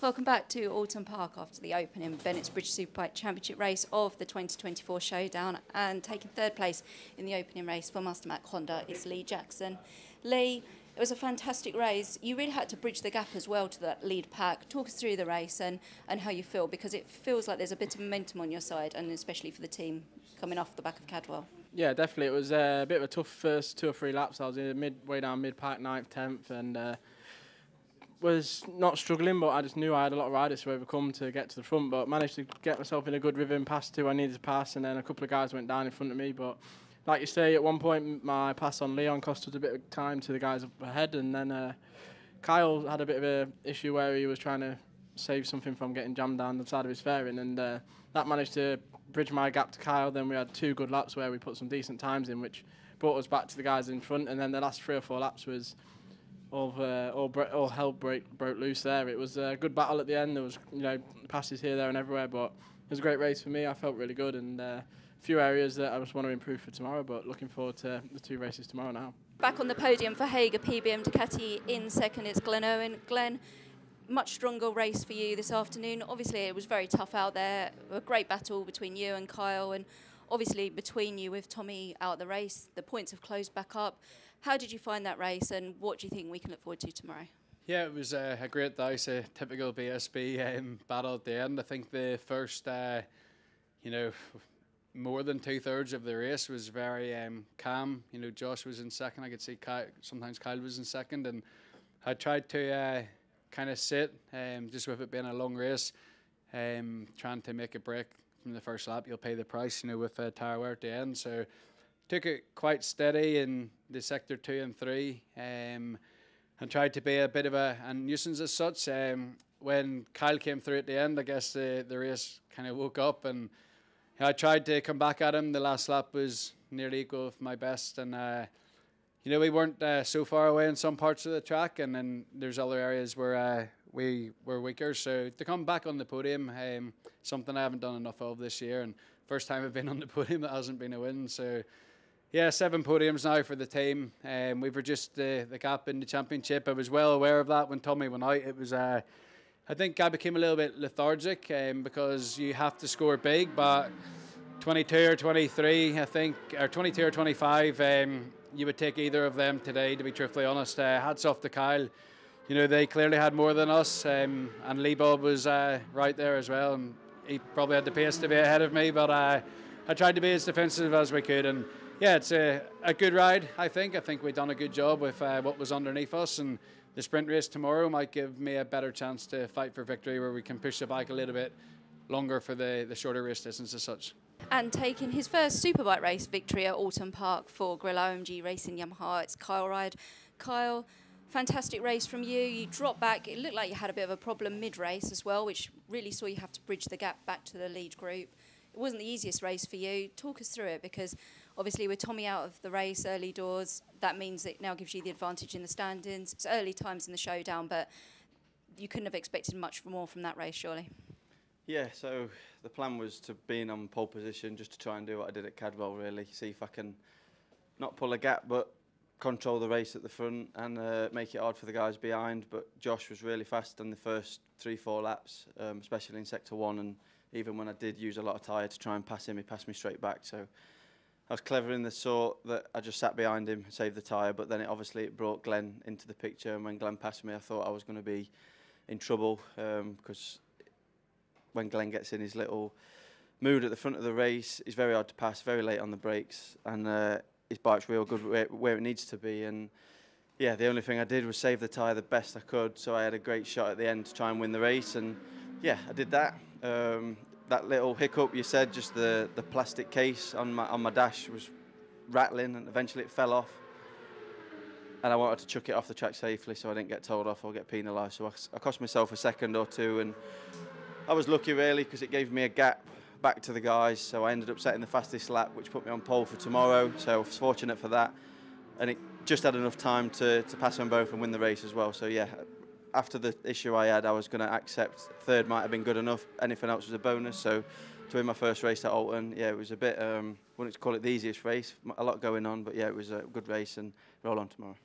Welcome back to Oulton Park after the opening Bennetts British Superbike Championship race of the 2024 Showdown, and taking third place in the opening race for Master Mac Honda is Lee Jackson. Lee, it was a fantastic race. You really had to bridge the gap as well to that lead pack. Talk us through the race and how you feel, because it feels like there's a bit of momentum on your side, and especially for the team coming off the back of Cadwell. Yeah, definitely. It was a bit of a tough first 2 or 3 laps. I was in midway down mid-pack, 9th, 10th, and was not struggling, but I just knew I had a lot of riders to overcome to get to the front, but managed to get myself in a good rhythm, past 2 I needed to pass, and then a couple of guys went down in front of me. But like you say, at one point my pass on Leon cost us a bit of time to the guys up ahead, and then Kyle had a bit of an issue where he was trying to save something from getting jammed down the side of his fairing, and that managed to bridge my gap to Kyle. Then we had 2 good laps where we put some decent times in, which brought us back to the guys in front, and then the last 3 or 4 laps was all hell broke loose there. It was a good battle at the end. There was, passes here, there and everywhere, but it was a great race for me. I felt really good, and a few areas that I just want to improve for tomorrow, but looking forward to the 2 races tomorrow now. Back on the podium for Hager PBM Ducati in second, it's Glenn Owen. Glenn, much stronger race for you this afternoon. Obviously, it was very tough out there. A great battle between you and Kyle, and obviously between you with Tommy out of the race. The points have closed back up. How did you find that race, and what do you think we can look forward to tomorrow? Yeah, it was a great dice, a typical BSB battle at the end. I think the first, more than 2/3 of the race was very calm. Josh was in second. I could see sometimes Kyle was in second, and I tried to kind of sit, just with it being a long race, trying to make a break from the first lap. You'll pay the price, with tyre wear at the end. So took it quite steady in the sector 2 and 3, and tried to be a bit of a nuisance as such. When Kyle came through at the end, I guess the race kind of woke up, and I tried to come back at him. The last lap was nearly equal with my best, and we weren't so far away in some parts of the track, and then there's other areas where we were weaker. So to come back on the podium, something I haven't done enough of this year, and first time I've been on the podium that hasn't been a win. So yeah, 7 podiums now for the team. We've reduced the gap in the championship. I was well aware of that when Tommy went out. It was, I think I became a little bit lethargic, because you have to score big, but 22 or 23, I think, or 22 or 25, you would take either of them today, to be truthfully honest. Hats off to Kyle. They clearly had more than us, and Lee Bob was right there as well, and he probably had the pace to be ahead of me, but I tried to be as defensive as we could, and yeah, it's a good ride, I think. I think we've done a good job with what was underneath us, and the sprint race tomorrow might give me a better chance to fight for victory, where we can push the bike a little bit longer for the shorter race distance as such. And taking his first Superbike race victory at Oulton Park for Gorilla OMG Racing Yamaha, it's Kyle Ride. Kyle, fantastic race from you. You dropped back. It looked like you had a bit of a problem mid-race as well, which really saw you have to bridge the gap back to the lead group. It wasn't the easiest race for you. Talk us through it, because obviously with Tommy out of the race early doors, that means it now gives you the advantage in the standings. It's early times in the Showdown, but you couldn't have expected much more from that race, surely. Yeah, so the plan was to be in on pole position, just to try and do what I did at Cadwell, really. See if I can not pull a gap, but control the race at the front and make it hard for the guys behind. But Josh was really fast on the first 3-4 laps, especially in sector 1, and even when I did use a lot of tyre to try and pass him, he passed me straight back. So I was clever in the sort that I just sat behind him, saved the tyre, but then it brought Glenn into the picture, and when Glenn passed me, I thought I was going to be in trouble, because when Glenn gets in his little mood at the front of the race, he's very hard to pass, very late on the brakes, and his bike's real good where it needs to be. And yeah, the only thing I did was save the tyre the best I could, so I had a great shot at the end to try and win the race, and yeah, I did that. That little hiccup you said, just the plastic case on my dash was rattling, and eventually it fell off, and I wanted to chuck it off the track safely so I didn't get told off or get penalised. So I cost myself a second or 2, and I was lucky really, because it gave me a gap back to the guys, so I ended up setting the fastest lap, which put me on pole for tomorrow, so I was fortunate for that, and it just had enough time to pass them both and win the race as well. So yeah, after the issue I had, I was going to accept third might have been good enough. Anything else was a bonus. So to win my first race at Oulton, yeah, it was a bit, wouldn't call it the easiest race, a lot going on, but yeah, it was a good race, and roll on tomorrow.